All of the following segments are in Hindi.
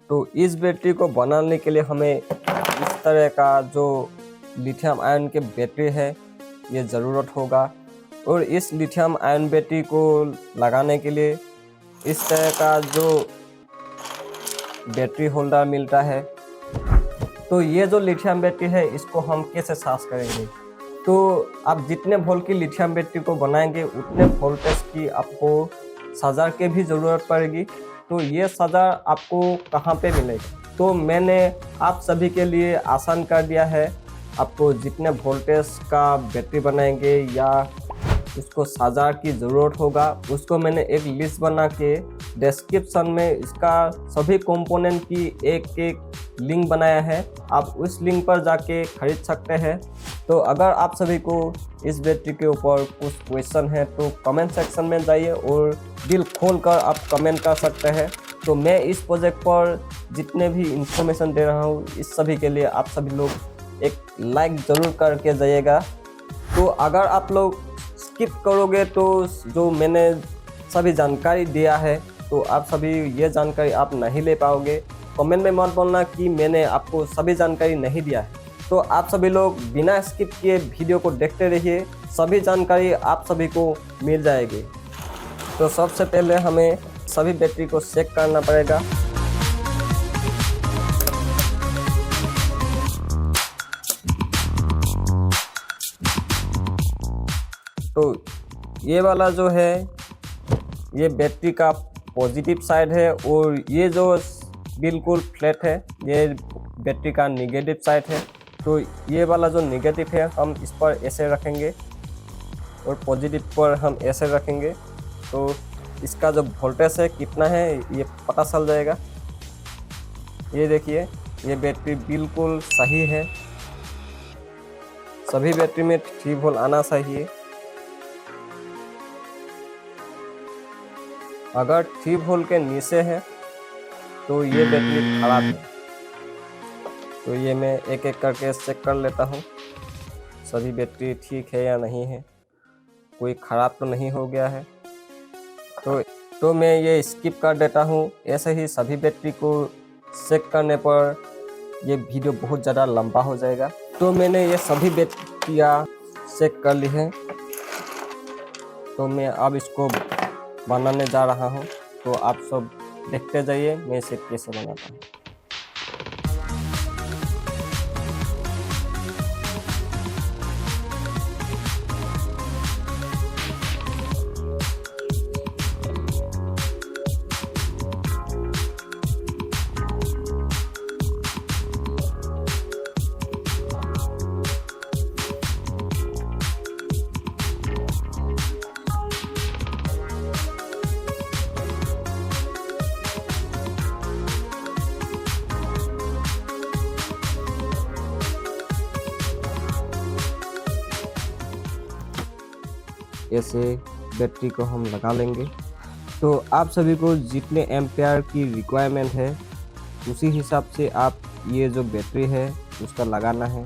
तो इस बैटरी को बनाने के लिए हमें इस तरह का जो लिथियम आयन के बैटरी है ये ज़रूरत होगा। और इस लिथियम आयन बैटरी को लगाने के लिए इस तरह का जो बैटरी होल्डर मिलता है। तो ये जो लिथियम बैटरी है इसको हम कैसे चार्ज करेंगे? तो आप जितने वोल्ट की लिथियम बैटरी को बनाएंगे उतने वोल्टेज की आपको चार्जर की भी ज़रूरत पड़ेगी। तो ये चार्जर आपको कहाँ पे मिलेगा? तो मैंने आप सभी के लिए आसान कर दिया है। आपको जितने वोल्टेज का बैटरी बनाएंगे या उसको चार्जर की ज़रूरत होगा उसको मैंने एक लिस्ट बना के डिस्क्रिप्शन में इसका सभी कंपोनेंट की एक एक लिंक बनाया है। आप उस लिंक पर जाके खरीद सकते हैं। तो अगर आप सभी को इस बैटरी के ऊपर कुछ क्वेश्चन है तो कमेंट सेक्शन में जाइए और दिल खोल कर आप कमेंट कर सकते हैं। तो मैं इस प्रोजेक्ट पर जितने भी इंफॉर्मेशन दे रहा हूँ इस सभी के लिए आप सभी लोग एक लाइक ज़रूर करके जाइएगा। तो अगर आप लोग स्किप करोगे तो जो मैंने सभी जानकारी दिया है तो आप सभी ये जानकारी आप नहीं ले पाओगे। कमेंट में मत बोलना कि मैंने आपको सभी जानकारी नहीं दिया है। तो आप सभी लोग बिना स्किप किए वीडियो को देखते रहिए, सभी जानकारी आप सभी को मिल जाएगी। तो सबसे पहले हमें सभी बैटरी को चेक करना पड़ेगा। तो ये वाला जो है ये बैटरी का पॉजिटिव साइड है और ये जो बिल्कुल फ्लैट है ये बैटरी का निगेटिव साइड है। तो ये वाला जो निगेटिव है हम इस पर ऐसे रखेंगे और पॉजिटिव पर हम ऐसे रखेंगे। तो इसका जो वोल्टेज है कितना है ये पता चल जाएगा। ये देखिए ये बैटरी बिल्कुल सही है। सभी बैटरी में 3 वोल्ट आना चाहिए। अगर 3 वोल्ट के नीचे है तो ये बैटरी खराब है। तो ये मैं एक एक करके चेक कर लेता हूँ सभी बैटरी ठीक है या नहीं है, कोई ख़राब तो नहीं हो गया है। तो मैं ये स्किप कर देता हूँ। ऐसे ही सभी बैटरी को चेक करने पर ये वीडियो बहुत ज़्यादा लंबा हो जाएगा। तो मैंने ये सभी बैटरियाँ चेक कर ली है। तो मैं अब इसको बनाने जा रहा हूँ। तो आप सब देखते जाइए मैं इसे कैसे बनाता हूँ। ऐसे बैटरी को हम लगा लेंगे। तो आप सभी को जितने एम्पेयर की रिक्वायरमेंट है उसी हिसाब से आप ये जो बैटरी है उसका लगाना है।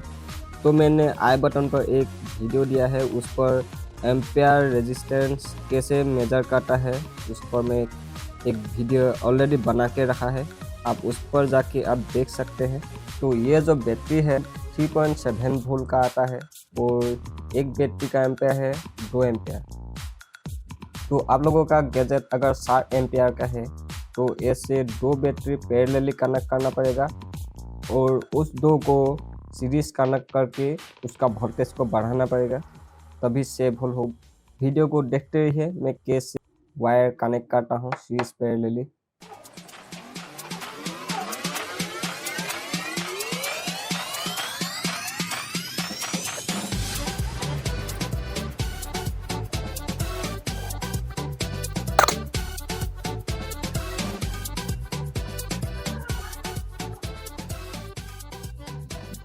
तो मैंने आई बटन पर एक वीडियो दिया है, उस पर एम्पेयर रेजिस्टेंस कैसे मेजर करता है उस पर मैं एक वीडियो ऑलरेडी बना के रखा है, आप उस पर जाके आप देख सकते हैं। तो ये जो बैटरी है 3.7 वोल्ट का आता है और एक बैटरी का एम्पेयर है 2 एम्पेयर। तो आप लोगों का गैजेट अगर 7 एम्पेयर का है तो ऐसे 2 बैटरी पैरेलली कनेक्ट करना पड़ेगा और उस 2 को सीरीज कनेक्ट करके उसका वोल्टेज को बढ़ाना पड़ेगा, तभी सेव हो। वीडियो को देखते रहिए मैं कैसे वायर कनेक्ट करता हूँ सीरीज पैरेलली।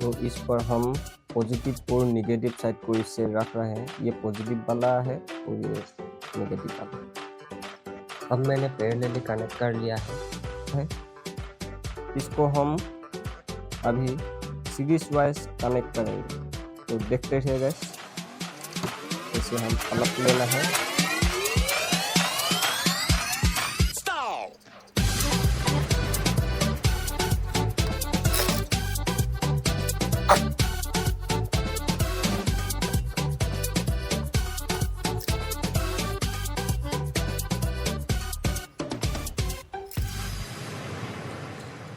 तो इस पर हम पॉजिटिव और नेगेटिव साइड को इससे रख रहे हैं। ये पॉजिटिव वाला है और ये नेगेटिव वाला। अब मैंने पैरेलली कनेक्ट कर लिया है। इसको हम अभी सीरीज वाइज कनेक्ट करेंगे। तो देखते रहिएगा, इसे हम पलट लेना है।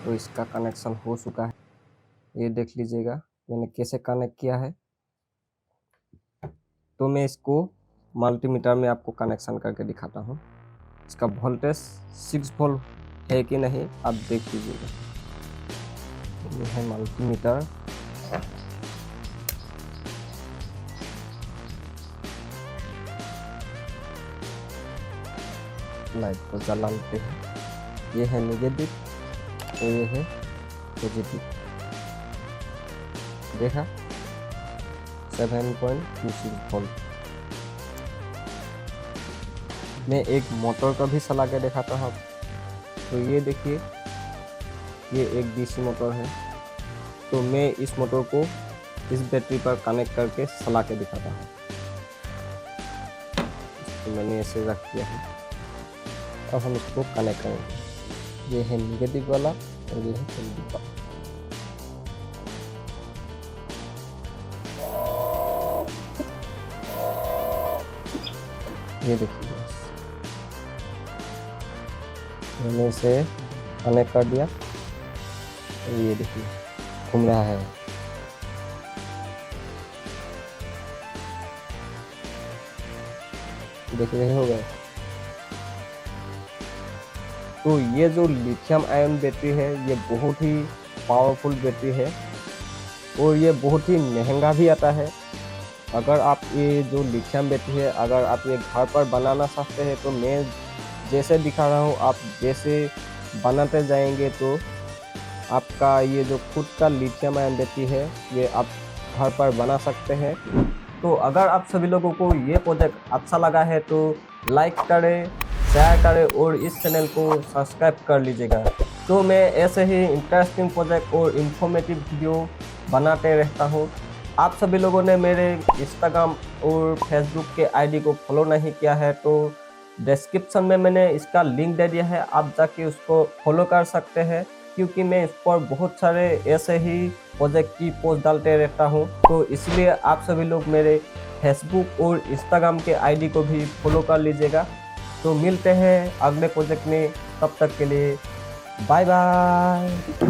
तो इसका कनेक्शन हो चुका है, ये देख लीजिएगा मैंने कैसे कनेक्ट किया है। तो मैं इसको मल्टीमीटर में आपको कनेक्शन करके दिखाता हूँ। इसका वोल्टेज 6 वोल्ट है कि नहीं आप देख लीजिएगा। ये है मल्टीमीटर। लाइट को जला लेते हैं। ये है नेगेटिव और ये है पॉजिटिव। देखा 7.26 वोल्ट। मैं एक मोटर का भी चला के दिखाता हूँ। तो ये देखिए ये एक डीसी मोटर है। तो मैं इस मोटर को इस बैटरी पर कनेक्ट करके चला के दिखाता हूँ। तो मैंने ऐसे रख दिया है। अब हम इसको कनेक्ट करेंगे। ये है नेगेटिव वाला और ये है पॉजिटिव वाला। ये देखिए मैंने इसे कनेक्ट कर दिया। ये देखिए घूम रहा है। देख रहे हो गए। तो ये जो लिथियम आयन बैटरी है ये बहुत ही पावरफुल बैटरी है और ये बहुत ही महंगा भी आता है। अगर आप ये जो लिथियम बैटरी है अगर आप ये घर पर बनाना चाहते हैं तो मैं जैसे दिखा रहा हूँ आप जैसे बनाते जाएंगे तो आपका ये जो खुद का लिथियम आयन बैटरी है ये आप घर पर बना सकते हैं। तो अगर आप सभी लोगों को ये प्रोजेक्ट अच्छा लगा है तो लाइक करें, शेयर करें और इस चैनल को सब्सक्राइब कर लीजिएगा। तो मैं ऐसे ही इंटरेस्टिंग प्रोजेक्ट और इन्फॉर्मेटिव वीडियो बनाते रहता हूँ। आप सभी लोगों ने मेरे इंस्टाग्राम और फेसबुक के आईडी को फॉलो नहीं किया है तो डिस्क्रिप्शन में मैंने इसका लिंक दे दिया है, आप जाके उसको फॉलो कर सकते हैं क्योंकि मैं इस पर बहुत सारे ऐसे ही प्रोजेक्ट की पोस्ट डालते रहता हूँ। तो इसलिए आप सभी लोग मेरे फेसबुक और इंस्टाग्राम के आईडी को भी फॉलो कर लीजिएगा। तो मिलते हैं अगले प्रोजेक्ट में, तब तक के लिए बाय बाय।